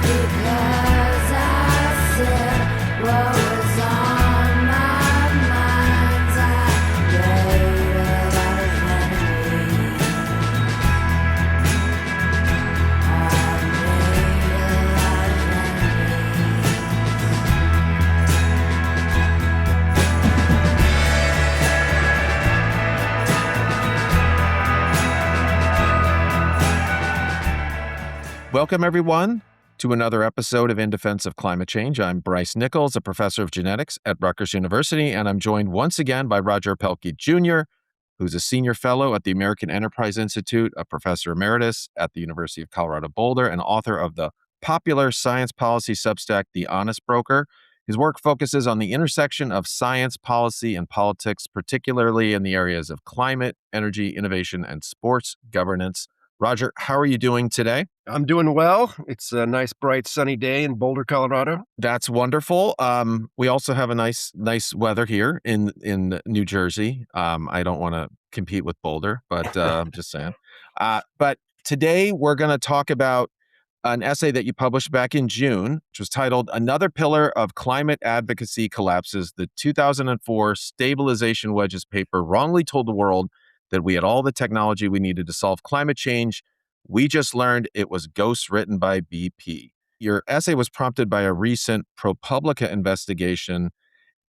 Because I said what was on my mind. I made a lot of enemies. I made a lot of enemies. Welcome, everyone, to another episode of In Defense of Climate Change. I'm Bryce Nichols, a professor of genetics at Rutgers University, and I'm joined once again by Roger Pelkey Jr., who's a senior fellow at the American Enterprise Institute, a professor emeritus at the University of Colorado Boulder, and author of the popular science policy substack, The Honest Broker. His work focuses on the intersection of science, policy, and politics, particularly in the areas of climate, energy, innovation, and sports governance. Roger, how are you doing today? I'm doing well. It's a nice, bright, sunny day in Boulder, Colorado. That's wonderful. We also have a nice weather here in New Jersey. I don't want to compete with Boulder, but I'm just saying. But today we're going to talk about an essay that you published back in June, which was titled "Another Pillar of Climate Advocacy Collapses." The 2004 Stabilization Wedges paper wrongly told the world that we had all the technology we needed to solve climate change. We just learned it was ghostwritten by BP. Your essay was prompted by a recent ProPublica investigation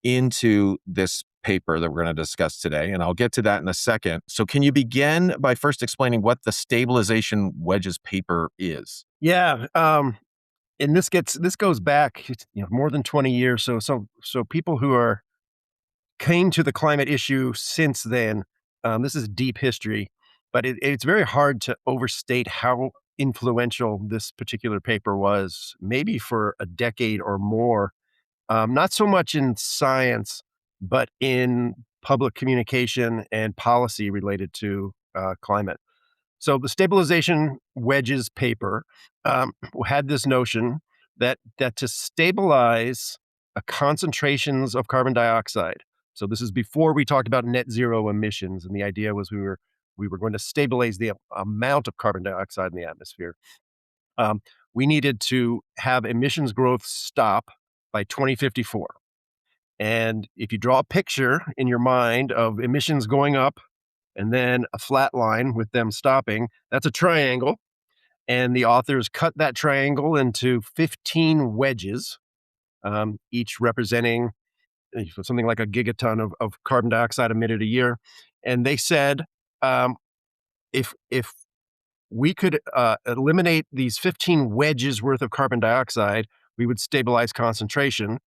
into this paper that we're going to discuss today, and I'll get to that in a second. So can you begin by first explaining what the Stabilization Wedges paper is? Yeah, and this goes back, more than 20 years. So people who came to the climate issue since then. This is deep history, but it's very hard to overstate how influential this particular paper was, maybe for a decade or more. Not so much in science, but in public communication and policy related to climate. So the Stabilization Wedges paper had this notion that to stabilize concentrations of carbon dioxide. So this is before we talked about net zero emissions, and the idea was we were going to stabilize the amount of carbon dioxide in the atmosphere. We needed to have emissions growth stop by 2054. And if you draw a picture in your mind of emissions going up and then a flat line with them stopping, that's a triangle. And the authors cut that triangle into 15 wedges, each representing something like a gigaton of carbon dioxide emitted a year. And they said, if we could eliminate these 15 wedges worth of carbon dioxide, we would stabilize concentration.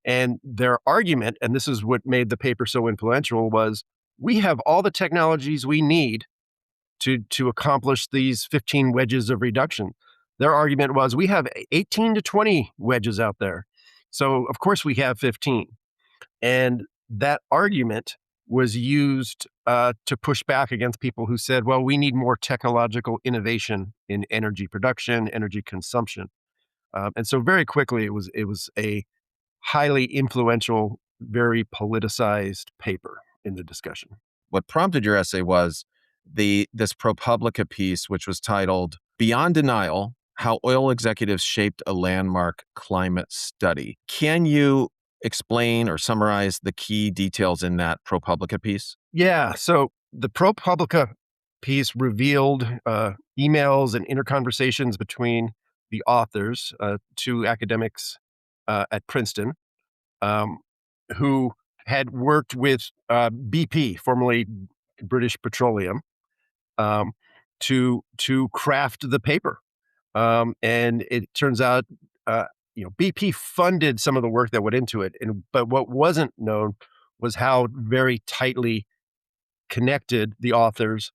And their argument, and this is what made the paper so influential, was we have all the technologies we need to accomplish these 15 wedges of reduction. Their argument was we have 18 to 20 wedges out there. So of course we have 15. And that argument was used to push back against people who said, well, we need more technological innovation in energy production, energy consumption. And so very quickly, it was a highly influential, very politicized paper in the discussion. What prompted your essay was this ProPublica piece, which was titled "Beyond Denial: How Oil Executives Shaped a Landmark Climate Study." Can you explain or summarize the key details in that ProPublica piece? Yeah, so the ProPublica piece revealed emails and interconversations between the authors, two academics at Princeton, who had worked with BP, formerly British Petroleum, to craft the paper. And it turns out, BP funded some of the work that went into it, but what wasn't known was how very tightly connected the authors,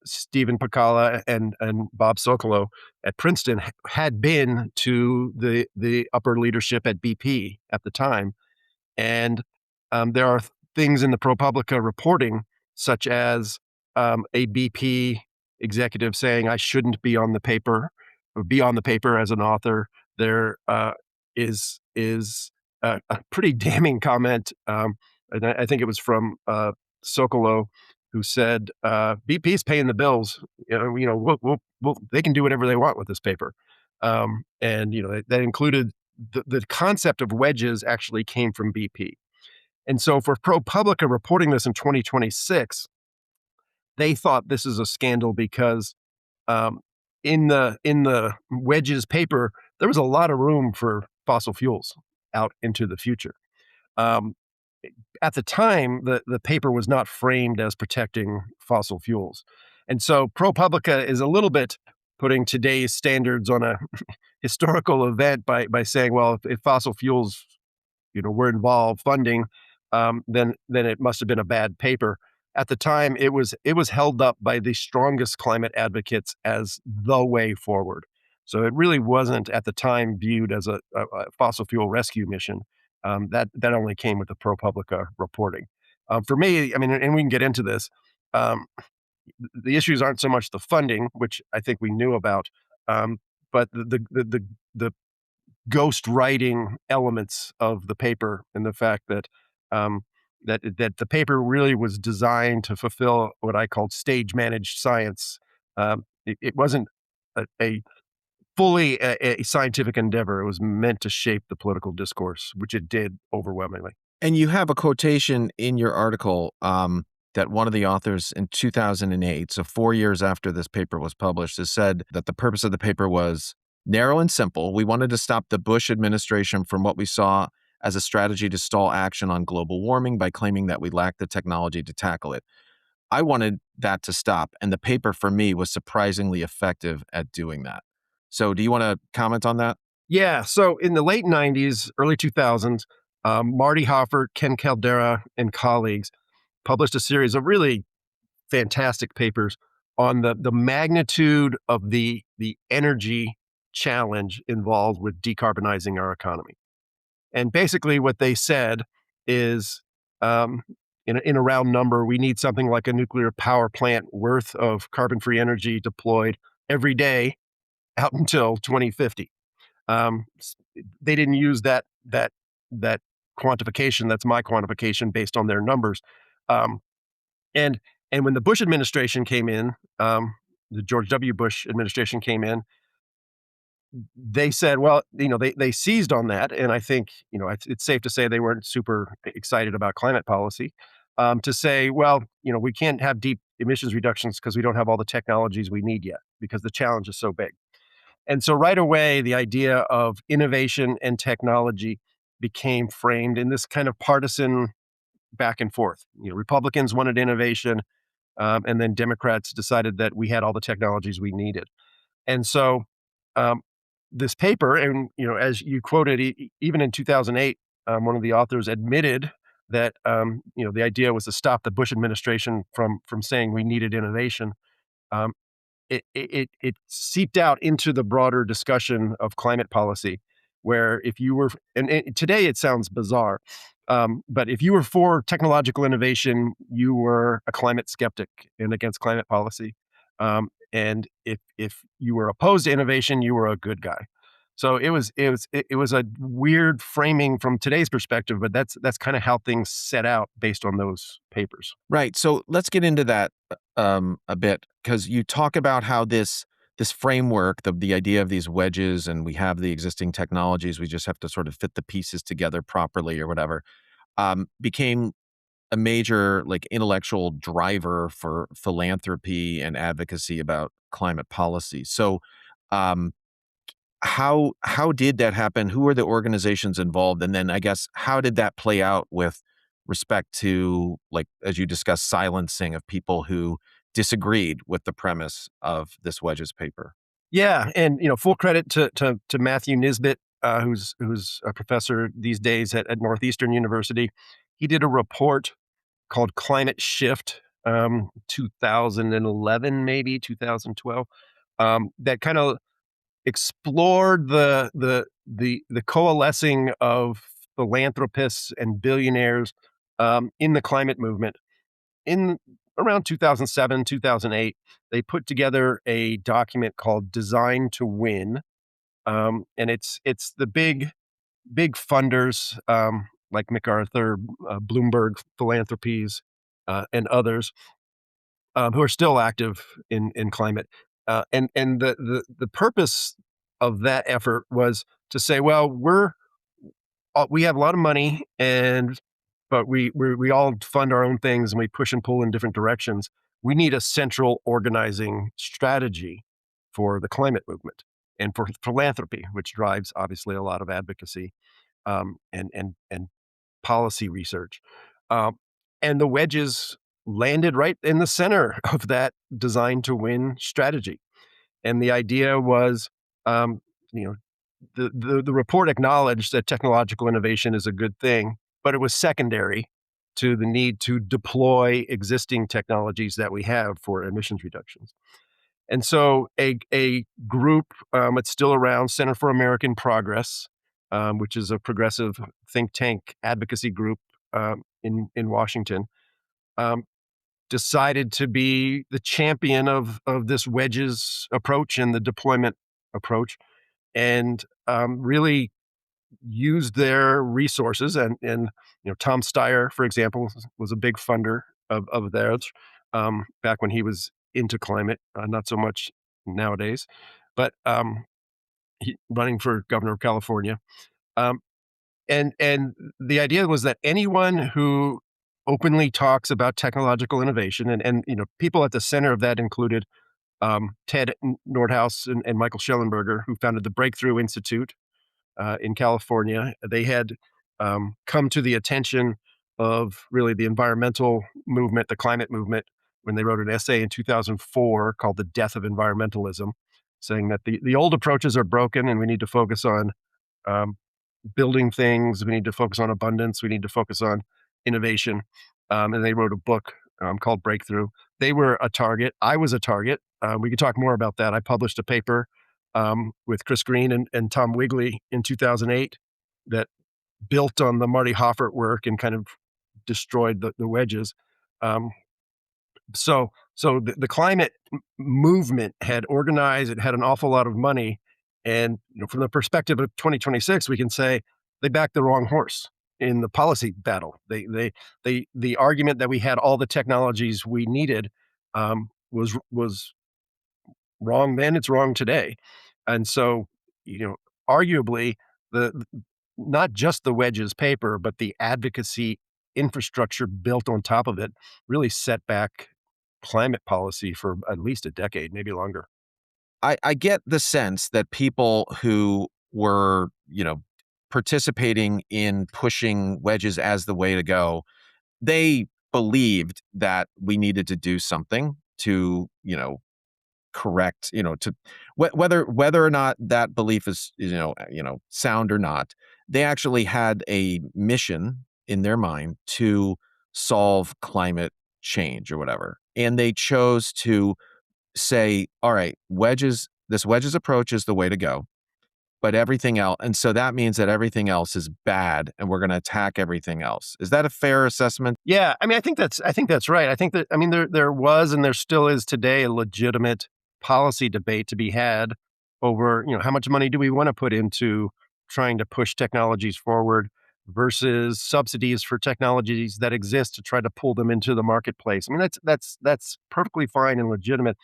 Stephen Pacala and Bob Socolow at Princeton, had been to the upper leadership at BP at the time. And there are things in the ProPublica reporting, such as a BP executive saying, I shouldn't be on the paper, or be on the paper as an author. There is a pretty damning comment, and I think it was from Socolow, who said, BP's paying the bills. They can do whatever they want with this paper. And that included the concept of wedges actually came from BP. And so for ProPublica reporting this in 2026, they thought this is a scandal because um, in the Wedges paper, there was a lot of room for fossil fuels out into the future. Um, at the time, the paper was not framed as protecting fossil fuels, and so ProPublica is a little bit putting today's standards on a historical event by saying, well, if fossil fuels were involved funding, then it must have been a bad paper. At the time, it was held up by the strongest climate advocates as the way forward. So it really wasn't at the time viewed as a fossil fuel rescue mission. That only came with the ProPublica reporting. For me, I mean, and we can get into this. Um, the issues aren't so much the funding, which I think we knew about, um, but the ghostwriting elements of the paper, and the fact that that the paper really was designed to fulfill what I called stage managed science. It wasn't a fully a scientific endeavor. It was meant to shape the political discourse, which it did overwhelmingly. And you have a quotation in your article that one of the authors in 2008, so 4 years after this paper was published, has said that the purpose of the paper was narrow and simple. We wanted to stop the Bush administration from what we saw as a strategy to stall action on global warming by claiming that we lacked the technology to tackle it. I wanted that to stop, and the paper for me was surprisingly effective at doing that. So do you want to comment on that? Yeah. So in the late 90s, early 2000s, Marty Hoffert, Ken Caldera, and colleagues published a series of really fantastic papers on the magnitude of the energy challenge involved with decarbonizing our economy. And basically, what they said is, um, in a round number, we need something like a nuclear power plant worth of carbon-free energy deployed every day out until 2050. They didn't use that quantification. That's my quantification based on their numbers. Um, and and when the Bush administration came in, the George W. Bush administration came in, they said, well, they seized on that, and I think it's safe to say they weren't super excited about climate policy. To say, well, we can't have deep emissions reductions because we don't have all the technologies we need yet because the challenge is so big. And so right away, the idea of innovation and technology became framed in this kind of partisan back and forth. Republicans wanted innovation, and then Democrats decided that we had all the technologies we needed. And so um, this paper, and as you quoted, even in 2008, one of the authors admitted that the idea was to stop the Bush administration from saying we needed innovation. Um, it seeped out into the broader discussion of climate policy, where if you were, and today it sounds bizarre, but if you were for technological innovation, you were a climate skeptic and against climate policy. And if you were opposed to innovation, you were a good guy. So it was a weird framing from today's perspective, but that's kind of how things set out based on those papers. Right. So let's get into that a bit, because you talk about how this framework, the idea of these wedges, and we have the existing technologies, we just have to sort of fit the pieces together properly or whatever, became a major like intellectual driver for philanthropy and advocacy about climate policy. So um, how did that happen? Who were the organizations involved? And then I guess how did that play out with respect to, like, as you discussed, silencing of people who disagreed with the premise of this Wedges paper? Yeah, and full credit to Matthew Nisbet, who's a professor these days at Northeastern University. He did a report called Climate Shift, 2011, maybe 2012, that kind of explored the coalescing of philanthropists and billionaires in the climate movement in around 2007, 2008. They put together a document called Design to Win, and it's the big funders, like MacArthur, Bloomberg Philanthropies, and others, who are still active in climate. And the purpose of that effort was to say, well, we have a lot of money, but we all fund our own things and we push and pull in different directions. We need a central organizing strategy for the climate movement and for philanthropy, which drives obviously a lot of advocacy and policy research. Um, and the Wedges landed right in the center of that design to win strategy. And the idea was, um, you know, the report acknowledged that technological innovation is a good thing, but it was secondary to the need to deploy existing technologies that we have for emissions reductions. And so a group, it's still around, Center for American Progress, which is a progressive think tank advocacy group in Washington, um, decided to be the champion of this Wedges approach and the deployment approach, and really used their resources. And Tom Steyer, for example, was a big funder of theirs back when he was into climate, not so much nowadays, but running for governor of California. Um, and the idea was that anyone who openly talks about technological innovation, and people at the center of that included Ted Nordhaus and Michael Schellenberger, who founded the Breakthrough Institute in California. They had come to the attention of really the environmental movement, the climate movement, when they wrote an essay in 2004 called The Death of Environmentalism, saying that the old approaches are broken and we need to focus on um, building things. We need to focus on abundance. We need to focus on innovation. And they wrote a book called Breakthrough. They were a target. I was a target. We could talk more about that. I published a paper with Chris Green and Tom Wigley in 2008 that built on the Marty Hoffert work and kind of destroyed the Wedges. Um, so the climate movement had organized, it had an awful lot of money. And from the perspective of 2026, we can say they backed the wrong horse in the policy battle. The argument that we had all the technologies we needed was wrong then, it's wrong today. And so, arguably, the not just the Wedges paper, but the advocacy infrastructure built on top of it really set back climate policy for at least a decade, maybe longer. I get the sense that people who were, participating in pushing Wedges as the way to go, they believed that we needed to do something to, correct, to whether or not that belief is, sound or not, they actually had a mission in their mind to solve climate change or whatever. And they chose to say, all right, this Wedges approach is the way to go, but everything else. And so that means that everything else is bad and we're going to attack everything else. Is that a fair assessment? Yeah, I mean, I think that's right. I think that, I mean, there was and there still is today a legitimate policy debate to be had over, how much money do we want to put into trying to push technologies forward versus subsidies for technologies that exist to try to pull them into the marketplace. I mean, that's perfectly fine and legitimate.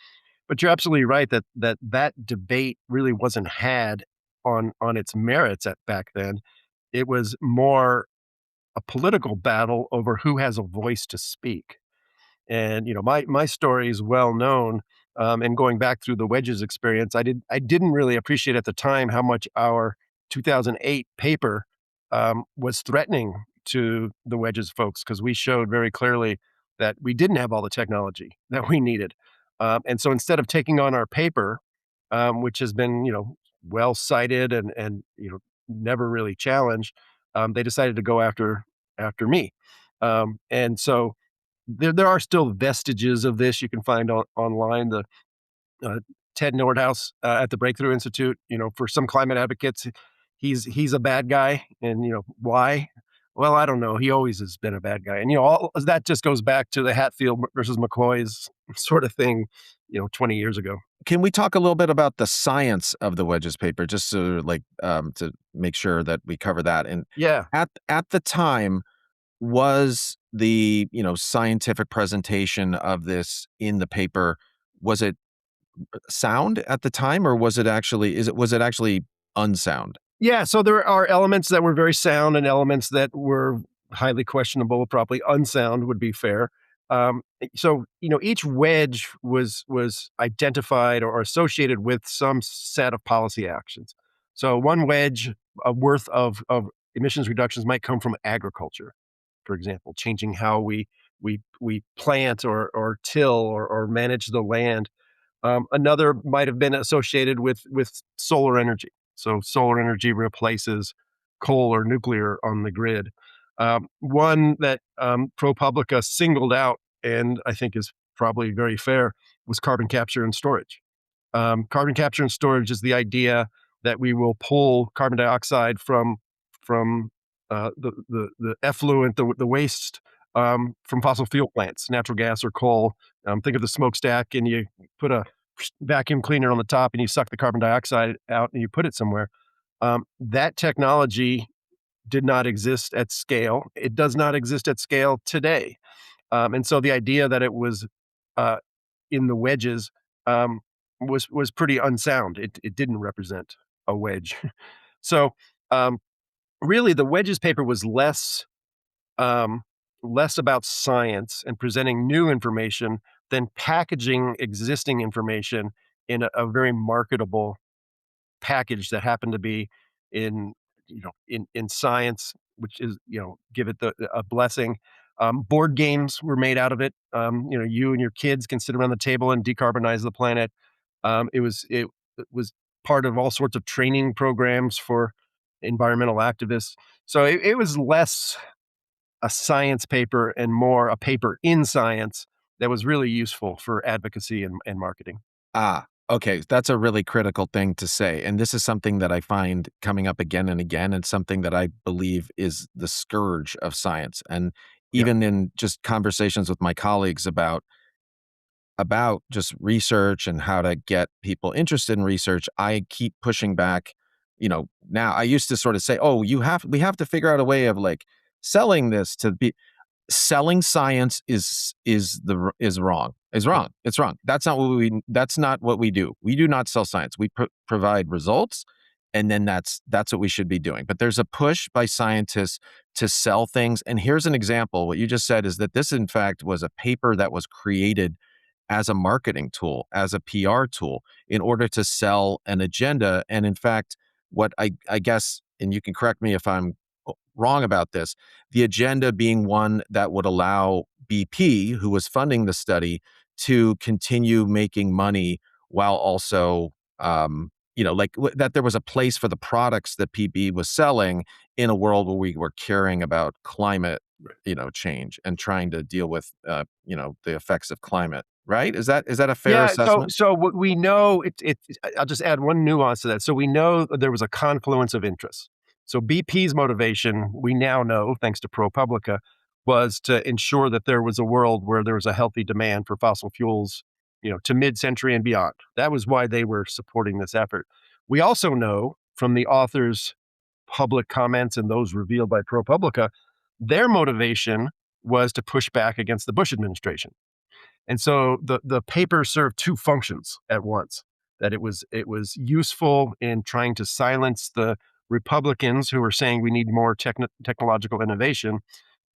But you're absolutely right that debate really wasn't had on its merits back then. It was more a political battle over who has a voice to speak. And my story is well known. And going back through the Wedges experience, I didn't really appreciate at the time how much our 2008 paper was threatening to the Wedges folks, because we showed very clearly that we didn't have all the technology that we needed. And so instead of taking on our paper, which has been well cited and never really challenged, they decided to go after me. And so there are still vestiges of this you can find online. The uh, Ted Nordhaus at the Breakthrough Institute, for some climate advocates, he's a bad guy, and why? Well, I don't know. He always has been a bad guy, and all that just goes back to the Hatfield versus McCoy's sort of thing, 20 years ago. Can we talk a little bit about the science of the Wedges paper, just to make sure that we cover that? And Yeah. at the time, was the scientific presentation of this in the paper, was it sound at the time, or was it actually unsound? Yeah, so there are elements that were very sound and elements that were highly questionable, probably unsound would be fair. So each wedge was identified or associated with some set of policy actions. So one wedge worth of emissions reductions might come from agriculture, for example, changing how we plant or till or manage the land. Another might have been associated with solar energy. So solar energy replaces coal or nuclear on the grid. One that ProPublica singled out, and I think is probably very fair, was carbon capture and storage. Carbon capture and storage is the idea that we will pull carbon dioxide from the effluent, the waste from fossil fuel plants, natural gas or coal. Think of the smokestack, and you put a vacuum cleaner on the top, and you suck the carbon dioxide out, and you put it somewhere. That technology did not exist at scale. It does not exist at scale today. And so the idea that it was uh, in the wedges was pretty unsound. It didn't represent a wedge. So um, really, the wedges paper was um, less about science and presenting new information than packaging existing information in a very marketable package that happened to be in in science, which is give it a blessing. Board games were made out of it. You and your kids can sit around the table and decarbonize the planet. It was part of all sorts of training programs for environmental activists. So it was less a science paper and more a paper in science that was really useful for advocacy and marketing. Ah, okay. That's a really critical thing to say. And this is something that I find coming up again and again, and something that I believe is the scourge of science. And Yeah. even in just conversations with my colleagues about just research and how to get people interested in research, I keep pushing back. Now I used to sort of say, "Oh, we have to figure out a way of like selling this to be selling science is wrong. Is wrong. It's wrong. That's not what we do. We do not sell science. We provide results, and then that's what we should be doing. But there's a push by scientists to sell things. And here's an example. What you just said is that this, in fact, was a paper that was created as a marketing tool, as a PR tool, in order to sell an agenda. And in fact, what I guess, and you can correct me if I'm wrong about this, the agenda being one that would allow BP, who was funding the study, to continue making money while also, that there was a place for the products that PB was selling in a world where we were caring about climate, change and trying to deal with, the effects of climate. Right? Is that a fair Yeah, so assessment? so what we know, I'll just add one nuance to that. So we know that there was a confluence of interests. So BP's motivation, we now know, thanks to ProPublica, was to ensure that there was a world where there was a healthy demand for fossil fuels, to mid-century and beyond. That was why they were supporting this effort. We also know from the authors' public comments and those revealed by ProPublica, their motivation was to push back against the Bush administration. And so the paper served two functions at once. That it was useful in trying to silence the Republicans who were saying we need more technological innovation,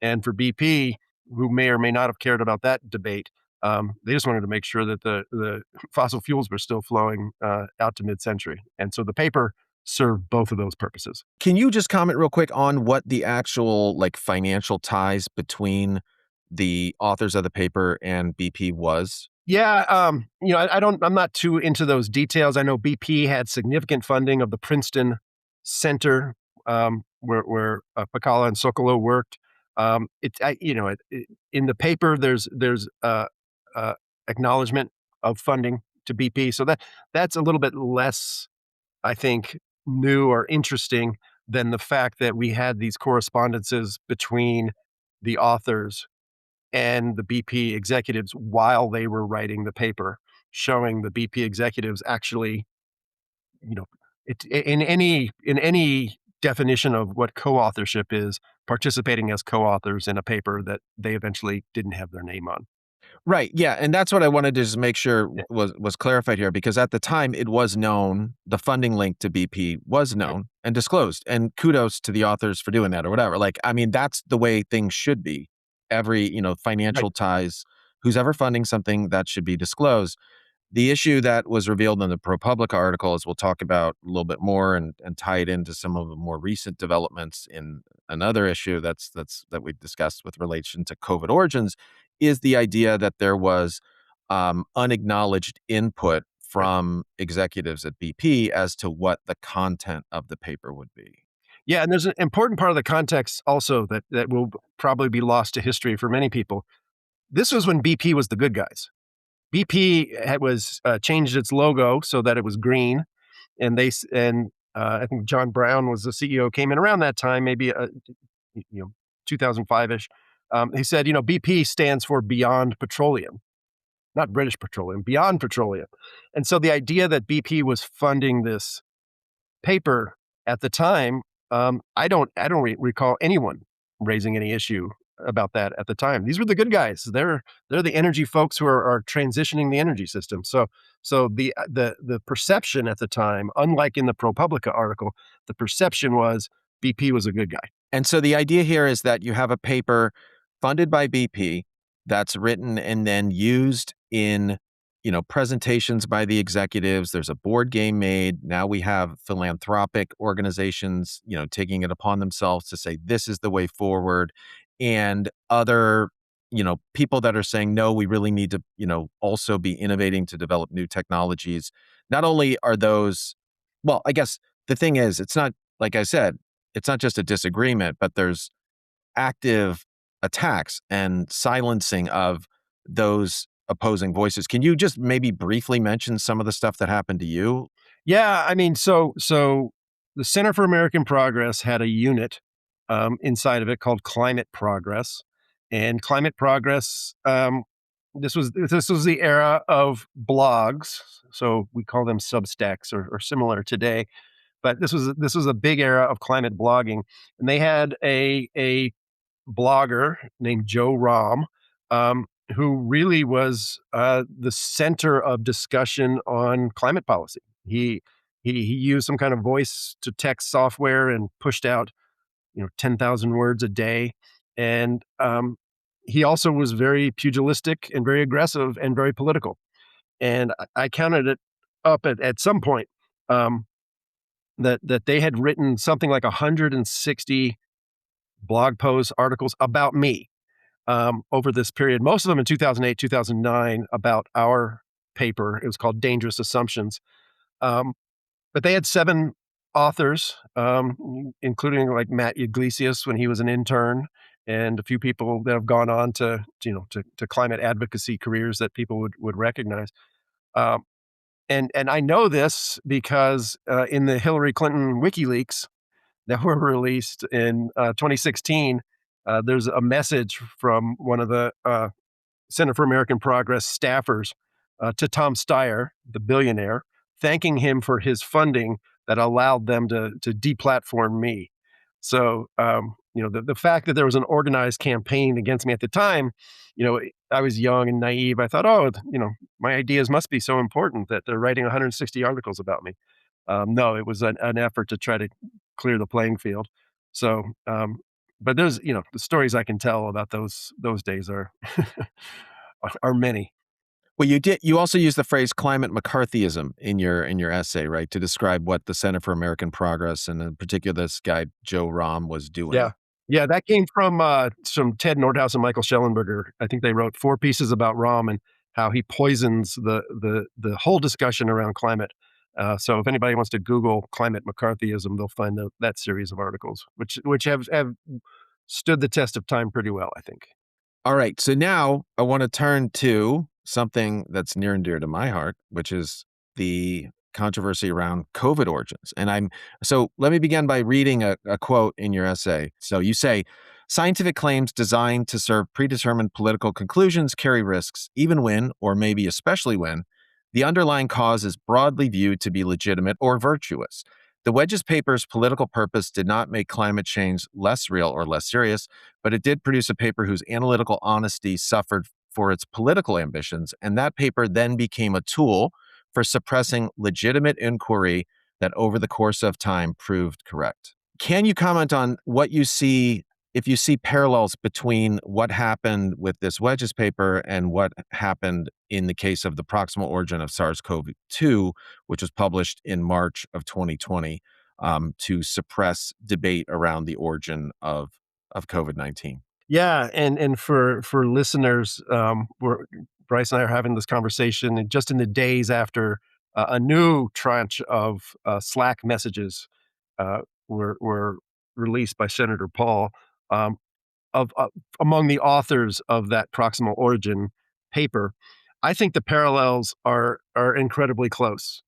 and for BP, who may or may not have cared about that debate, they just wanted to make sure that the fossil fuels were still flowing out to mid-century. And so the paper served both of those purposes. Can you just comment real quick on what the actual like financial ties between the authors of the paper and BP was? Yeah, I'm not too into those details. I know BP had significant funding of the Princeton Center, where Pakala and Sokolow worked. In the paper, there's acknowledgement of funding to BP, so that's a little bit less, I think, new or interesting than the fact that we had these correspondences between the authors and the BP executives while they were writing the paper, showing the BP executives actually, you know, in any definition of what co-authorship is, participating as co-authors in a paper that they eventually didn't have their name on. Right. Yeah. And that's what I wanted to just make sure Yeah. was clarified here, because at the time it was known, the funding link to BP was known and disclosed. And kudos to the authors for doing that or whatever. Like, I mean, that's the way things should be. Every, Right. financial ties, who's ever funding something, that should be disclosed. The issue that was revealed in the ProPublica article, as we'll talk about a little bit more and tie it into some of the more recent developments in another issue that we discussed with relation to COVID origins, is the idea that there was unacknowledged input Right. from executives at BP as to what the content of the paper would be. Yeah, and there's an important part of the context also that will probably be lost to history for many people. This was when BP was the good guys. BP was changed its logo so that it was green, and I think John Brown was the CEO, came in around that time, maybe 2005 ish. He said, BP stands for Beyond Petroleum, not British Petroleum, Beyond Petroleum, and so the idea that BP was funding this paper at the time, I don't recall anyone raising any issue about that at the time. These were the good guys. They're the energy folks who are transitioning the energy system. So the perception at the time, unlike in the ProPublica article, the perception was BP was a good guy. And so the idea here is that you have a paper funded by BP that's written and then used in, presentations by the executives. There's a board game made. Now we have philanthropic organizations, taking it upon themselves to say this is the way forward, and other, people that are saying no, we really need to, also be innovating to develop new technologies. Not only are those, well, I guess the thing is, it's not, like I said, it's not just a disagreement, but there's active attacks and silencing of those opposing voices. Can you just maybe briefly mention some of the stuff that happened to you? Yeah, I mean, so the Center for American Progress had a unit inside of it called Climate Progress, and Climate Progress. This was the era of blogs, so we call them Substacks or similar today. But this was a big era of climate blogging, and they had a blogger named Joe Rahm, who really was the center of discussion on climate policy. He used some kind of voice to text software and pushed out 10,000 words a day, and he also was very pugilistic and very aggressive and very political. And I counted it up at some point that they had written something like 160 blog posts, articles about me over this period, most of them in 2008, 2009, about our paper. It was called Dangerous Assumptions. Um, but they had 7 authors, including like Matt Iglesias when he was an intern, and a few people that have gone on to climate advocacy careers that people would recognize. Um, and I know this because in the Hillary Clinton WikiLeaks that were released in 2016, there's a message from one of the Center for American Progress staffers to Tom Steyer, the billionaire, thanking him for his funding that allowed them to deplatform me. So, the fact that there was an organized campaign against me at the time, I was young and naive. I thought, oh, my ideas must be so important that they're writing 160 articles about me. No, it was an effort to try to clear the playing field. So, but there's, the stories I can tell about those days are are many. Well, you also used the phrase climate McCarthyism in your essay, right, to describe what the Center for American Progress and in particular this guy Joe Rahm was Yeah. doing. Yeah, that came from Ted Nordhaus and Michael Schellenberger. I think they wrote 4 pieces about Rahm and how he poisons the whole discussion around climate. So if anybody wants to Google climate McCarthyism, they'll find that series of articles, which have stood the test of time pretty well, I think. All right, so now I want to turn to something that's near and dear to my heart, which is the controversy around COVID origins. So let me begin by reading a quote in your essay. So you say, scientific claims designed to serve predetermined political conclusions carry risks, even when, or maybe especially when, the underlying cause is broadly viewed to be legitimate or virtuous. The Wedges paper's political purpose did not make climate change less real or less serious, but it did produce a paper whose analytical honesty suffered for its political ambitions, and that paper then became a tool for suppressing legitimate inquiry that over the course of time proved correct. Can you comment on what you see, if you see parallels between what happened with this Wedges paper and what happened in the case of the proximal origin of SARS-CoV-2, which was published in March of 2020 to suppress debate around the origin of COVID-19? Yeah, and for listeners, Bryce and I are having this conversation, and just in the days after a new tranche of Slack messages were released by Senator Paul, um, of among the authors of that Proximal Origin paper, I think the parallels are incredibly close.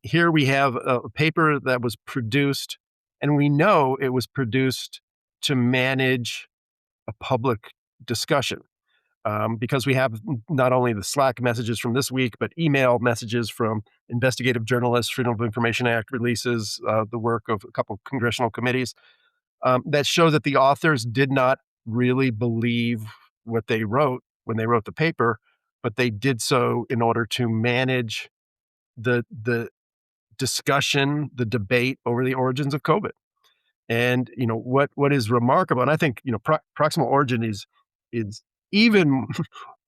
Here we have a paper that was produced, and we know it was produced to manage a public discussion, because we have not only the Slack messages from this week, but email messages from investigative journalists, Freedom of Information Act releases, the work of a couple congressional committees that show that the authors did not really believe what they wrote when they wrote the paper, but they did so in order to manage the discussion, the debate over the origins of COVID. And what is remarkable, and I think proximal origin is even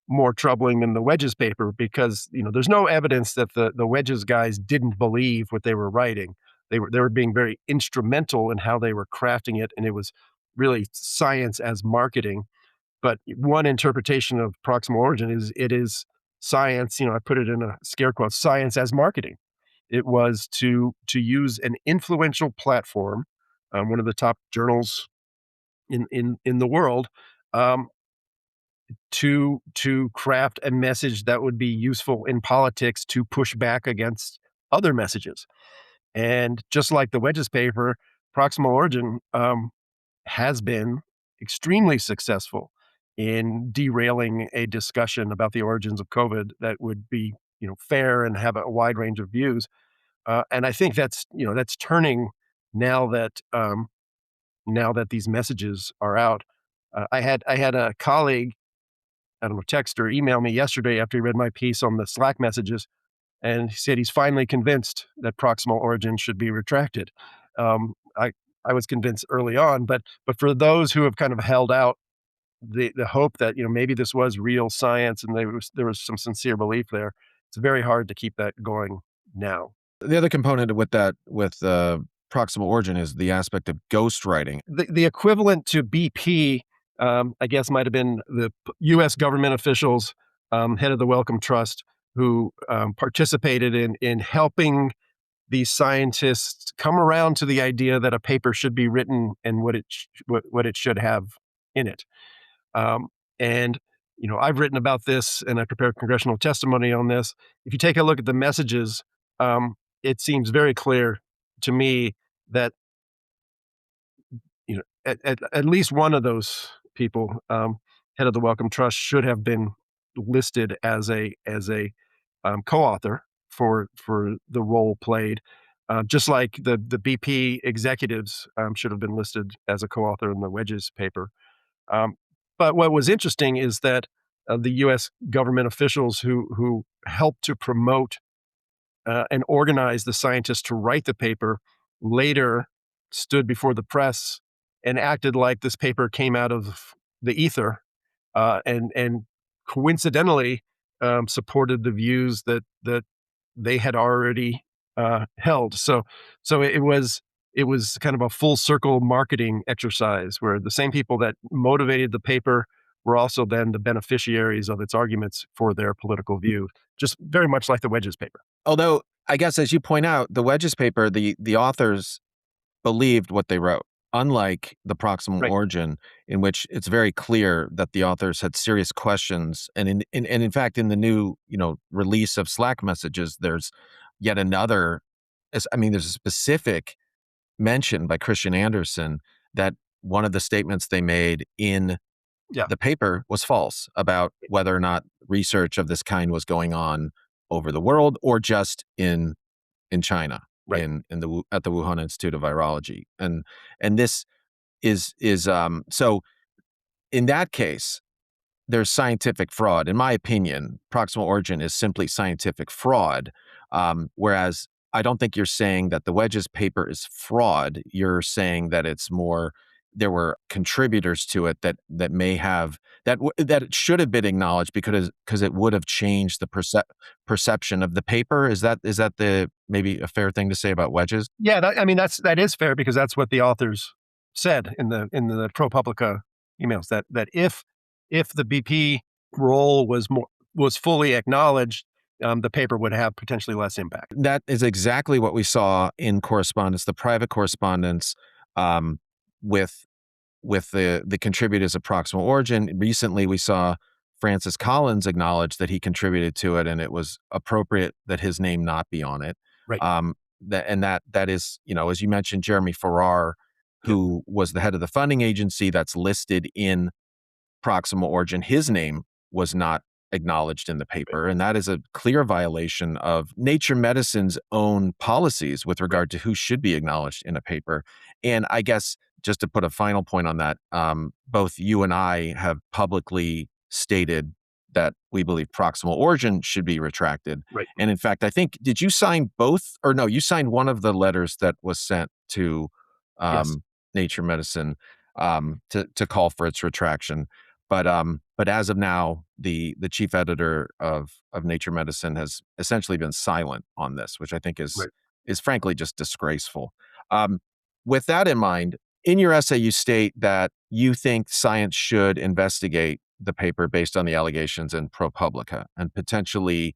more troubling than the Wedges paper, because there's no evidence that the Wedges guys didn't believe what they were writing. They were being very instrumental in how they were crafting it, and it was really science as marketing. But one interpretation of proximal origin is it is science. I put it in a scare quote: science as marketing. It was to use an influential platform, one of the top journals in the world, um, to craft a message that would be useful in politics to push back against other messages. And just like the Wedges paper, Proximal Origin has been extremely successful in derailing a discussion about the origins of COVID that would be fair and have a wide range of views. And I think that's turning now that these messages are out. I had a colleague, I don't know, text or email me yesterday after he read my piece on the Slack messages, and he said he's finally convinced that proximal origin should be retracted. I was convinced early on, but for those who have kind of held out the hope that maybe this was real science and there was some sincere belief there, it's very hard to keep that going now. The other component with proximal origin is the aspect of ghostwriting. The equivalent to BP, I guess, might have been the U.S. government officials, head of the Wellcome Trust, who participated in helping these scientists come around to the idea that a paper should be written and what it should have in it. And I've written about this, and I prepared congressional testimony on this. If you take a look at the messages, it seems very clear to me that at least one of those people, head of the Wellcome Trust, should have been listed as a co-author for the role played, just like the BP executives should have been listed as a co-author in the Wedges paper. But what was interesting is that the U.S. government officials who helped to promote and organize the scientists to write the paper later stood before the press and acted like this paper came out of the ether, and coincidentally supported the views that they had already held. So it was kind of a full circle marketing exercise where the same people that motivated the paper were also then the beneficiaries of its arguments for their political view, just very much like the Wedges paper. Although, I guess, as you point out, the Wedges paper, the authors believed what they wrote, unlike the proximal Right. origin, in which it's very clear that the authors had serious questions. And in fact, in the new release of Slack messages, there's yet another. There's a specific mention by Christian Anderson that one of the statements they made in the paper was false about whether or not research of this kind was going on over the world or just in China, Right. at the Wuhan Institute of Virology. And this is so in that case, there's scientific fraud. In my opinion, Proximal Origin is simply scientific fraud. Whereas I don't think you're saying that the Wedges paper is fraud. You're saying that it's more, there were contributors to it that may have, that it should have been acknowledged because it would have changed the perception of the paper. Is that the maybe a fair thing to say about Wedges? Yeah, that is fair, because that's what the authors said in the ProPublica emails, that if the BP role was fully acknowledged, the paper would have potentially less impact. That is exactly what we saw in correspondence, the private correspondence with the contributors of Proximal Origin. Recently, we saw Francis Collins acknowledge that he contributed to it, and it was appropriate that his name not be on it. Right. That is, as you mentioned, Jeremy Farrar, who was the head of the funding agency that's listed in Proximal Origin, his name was not acknowledged in the paper. And that is a clear violation of Nature Medicine's own policies with regard to who should be acknowledged in a paper. And I guess just to put a final point on that, both you and I have publicly stated that we believe Proximal Origin should be retracted. Right. And in fact, I think, did you sign both? Or no, you signed one of the letters that was sent to Yes. Nature Medicine to call for its retraction. But as of now, the chief editor of Nature Medicine has essentially been silent on this, which I think is frankly just disgraceful. With that in mind, in your essay, you state that you think science should investigate the paper based on the allegations in ProPublica and potentially,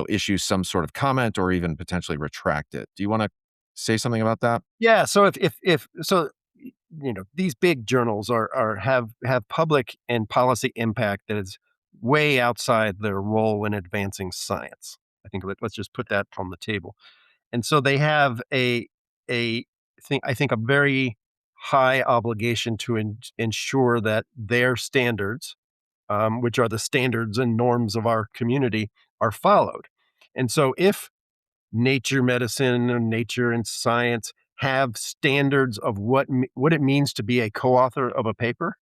issue some sort of comment or even potentially retract it. Do you want to say something about that? Yeah. So if these big journals have public and policy impact that is way outside their role in advancing science. I think let's just put that on the table. And so they have a very high obligation to ensure that their standards, which are the standards and norms of our community, are followed. And so if Nature Medicine and Nature and Science have standards of what it means to be a co-author of a paper,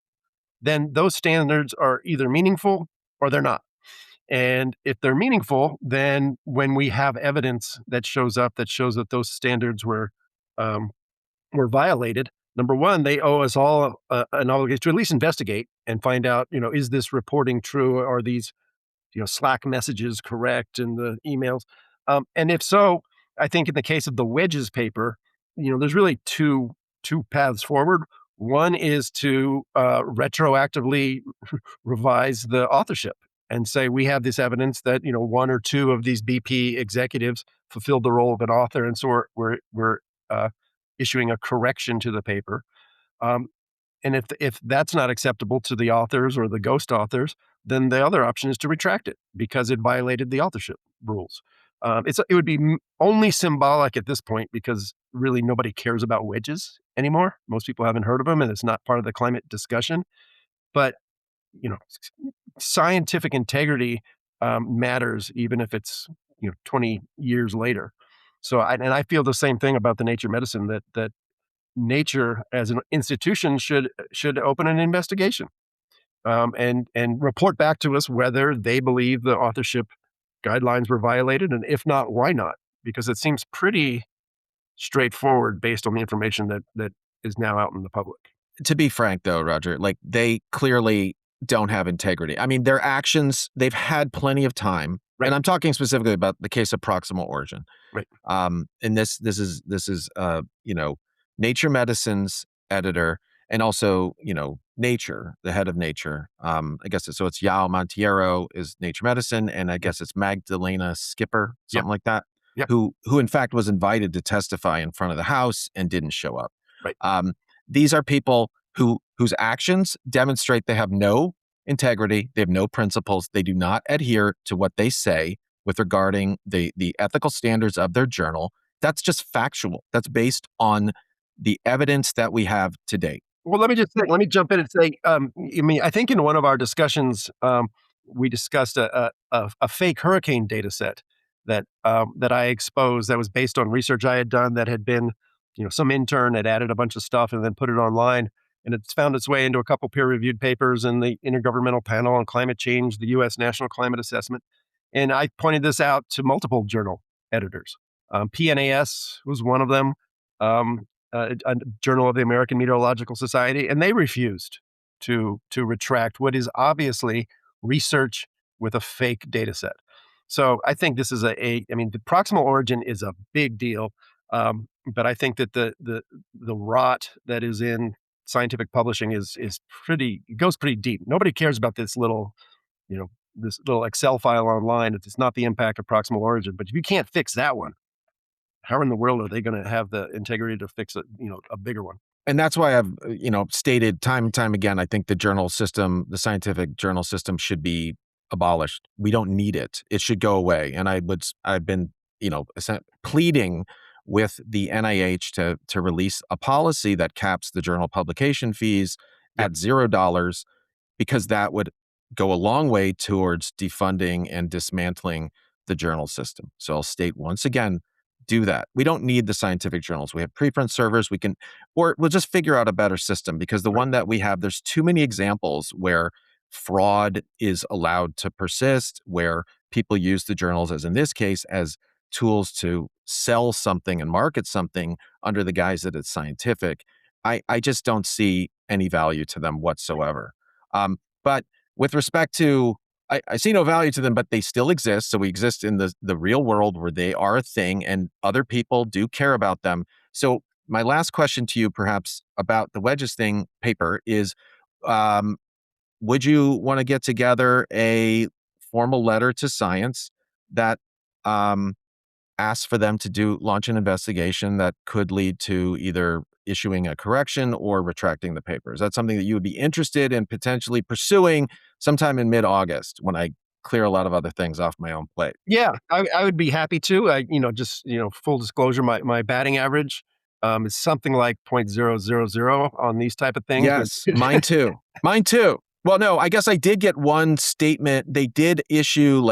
then those standards are either meaningful or they're not. And if they're meaningful, then when we have evidence that shows up that shows that those standards were violated, number one, they owe us all an obligation to at least investigate and find out, is this reporting true? Are these Slack messages correct in the emails? And if so, I think in the case of the Wedges paper, there's really two paths forward. One is to retroactively revise the authorship and say, we have this evidence that, one or two of these BP executives fulfilled the role of an author. And so we're issuing a correction to the paper. And if that's not acceptable to the authors or the ghost authors, then the other option is to retract it because it violated the authorship rules. It would be only symbolic at this point because really nobody cares about Wedges anymore. Most people haven't heard of them, and it's not part of the climate discussion. But scientific integrity matters, even if it's 20 years later. So I feel the same thing about the Nature Medicine, that Nature as an institution should open an investigation and report back to us whether they believe the authorship guidelines were violated, and if not, why not? Because it seems pretty straightforward based on the information that is now out in the public. To be frank, though, Roger, they clearly don't have integrity. I mean, their actions, they've had plenty of time. Right. And I'm talking specifically about the case of Proximal Origin. Right. And this is Nature Medicine's editor, and also, Nature, the head of Nature. I guess it's Yao Monteiro is Nature Medicine, and I guess it's Magdalena Skipper, something like that, who in fact was invited to testify in front of the House and didn't show up. Right. These are people whose actions demonstrate they have no integrity, they have no principles, they do not adhere to what they say with regarding the ethical standards of their journal. That's just factual. That's based on the evidence that we have to date. Well, let me jump in and say, I think in one of our discussions, we discussed a fake hurricane data set that I exposed that was based on research I had done that had been, some intern had added a bunch of stuff and then put it online. And it's found its way into a couple peer-reviewed papers in the Intergovernmental Panel on Climate Change, the U.S. National Climate Assessment. And I pointed this out to multiple journal editors. PNAS was one of them, a Journal of the American Meteorological Society, and they refused to retract what is obviously research with a fake data set. So I think this is I mean, the proximal origin is a big deal, but I think that the rot that is in scientific publishing is pretty, it goes pretty deep. Nobody cares about this little, this little Excel file online. It's not the impact of proximal origin. But if you can't fix that one, how in the world are they going to have the integrity to fix a bigger one? And that's why I've, stated time and time again, I think the journal system, the scientific journal system should be abolished. We don't need it. It should go away. And I've been, pleading with the NIH to release a policy that caps the journal publication fees at $0, because that would go a long way towards defunding and dismantling the journal system. So I'll state once again, do that. We don't need the scientific journals. We have preprint servers. Or we'll just figure out a better system, because the one that we have, there's too many examples where fraud is allowed to persist, where people use the journals, as in this case, as tools to sell something and market something under the guise that it's scientific. I just don't see any value to them whatsoever. But with respect to, I see no value to them, but they still exist. So we exist in the real world where they are a thing and other people do care about them. So my last question to you, perhaps, about the Wedges thing paper is, would you want to get together a formal letter to science that asks for them to launch an investigation that could lead to either issuing a correction or retracting the paper? Is that something that you would be interested in potentially pursuing sometime in mid-August, when I clear a lot of other things off my own plate? Yeah, I would be happy to. Full disclosure, my batting average is something like 0.000 on these type of things. Yes, mine too. Mine too. Well, no, I guess I did get one statement. They did issue,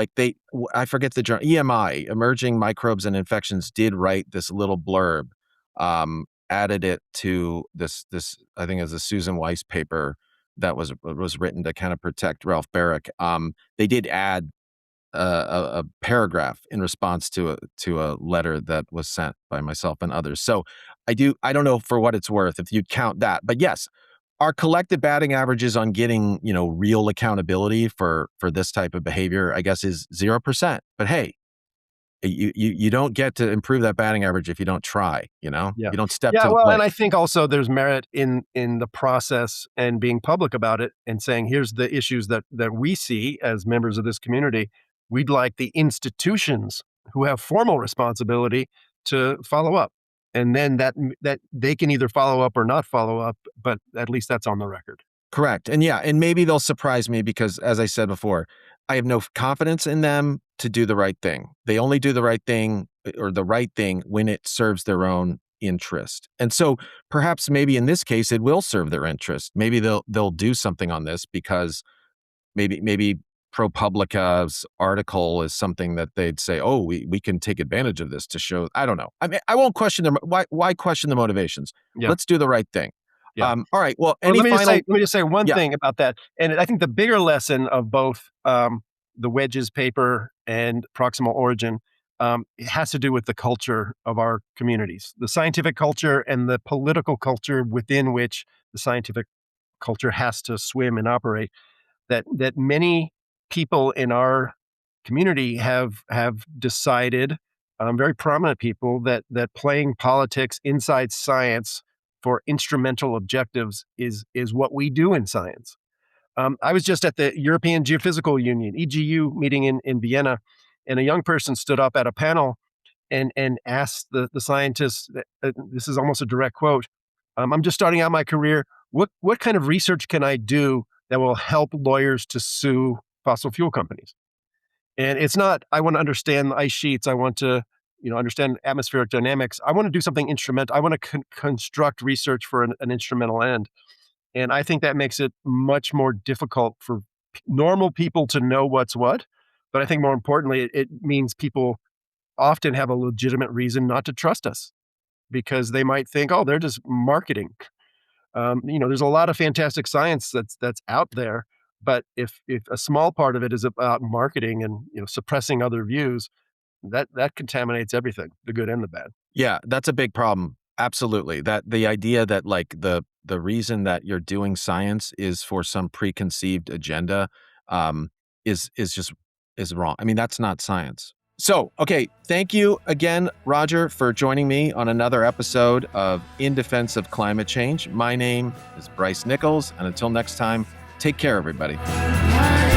I forget the journal, EMI, Emerging Microbes and Infections, did write this little blurb, added it to this I think is a Susan Weiss paper that was written to kind of protect Ralph Barrick. They did add a paragraph in response to a letter that was sent by myself and others. So I don't know, for what it's worth, if you'd count that. But yes, our collective batting averages on getting, real accountability for this type of behavior, I guess, is 0%. But hey, you don't get to improve that batting average if you don't try, Yeah. You don't step Yeah, to the well, plate. and I think also there's merit in the process and being public about it and saying, here's the issues that we see as members of this community. We'd like the institutions who have formal responsibility to follow up. And then that they can either follow up or not follow up, but at least that's on the record. Correct. And yeah, and maybe they'll surprise me, because, as I said before, I have no confidence in them to do the right thing. They only do the right thing, or the right thing, when it serves their own interest. And so perhaps maybe in this case, it will serve their interest. Maybe they'll do something on this, because maybe ProPublica's article is something that they'd say, oh, we can take advantage of this to show. I don't know. I mean, I won't question them. Why question the motivations? Yeah. Let's do the right thing. Yeah. All right. Well, Let me just say one Yeah. thing about that. And I think the bigger lesson of both the Wedges paper and Proximal Origin, it has to do with the culture of our communities, the scientific culture and the political culture within which the scientific culture has to swim and operate. That many people in our community have decided, very prominent people, that playing politics inside science for instrumental objectives is what we do in science. I was just at the European Geophysical Union, EGU, meeting in Vienna, and a young person stood up at a panel and asked the scientists, this is almost a direct quote, I'm just starting out my career. What kind of research can I do that will help lawyers to sue fossil fuel companies? And it's not, I want to understand the ice sheets. I want to, understand atmospheric dynamics. I want to do something instrumental. I want to construct research for an instrumental end. And I think that makes it much more difficult for normal people to know what's what. But I think more importantly, it means people often have a legitimate reason not to trust us, because they might think, oh, they're just marketing. There's a lot of fantastic science that's out there, but if a small part of it is about marketing and suppressing other views, that contaminates everything, the good and the bad. Yeah, that's a big problem. Absolutely. That the idea that like the reason that you're doing science is for some preconceived agenda is wrong. I mean, that's not science. So, okay, thank you again, Roger, for joining me on another episode of In Defense of Climate Change. My name is Bryce Nichols, and until next time, take care, everybody. One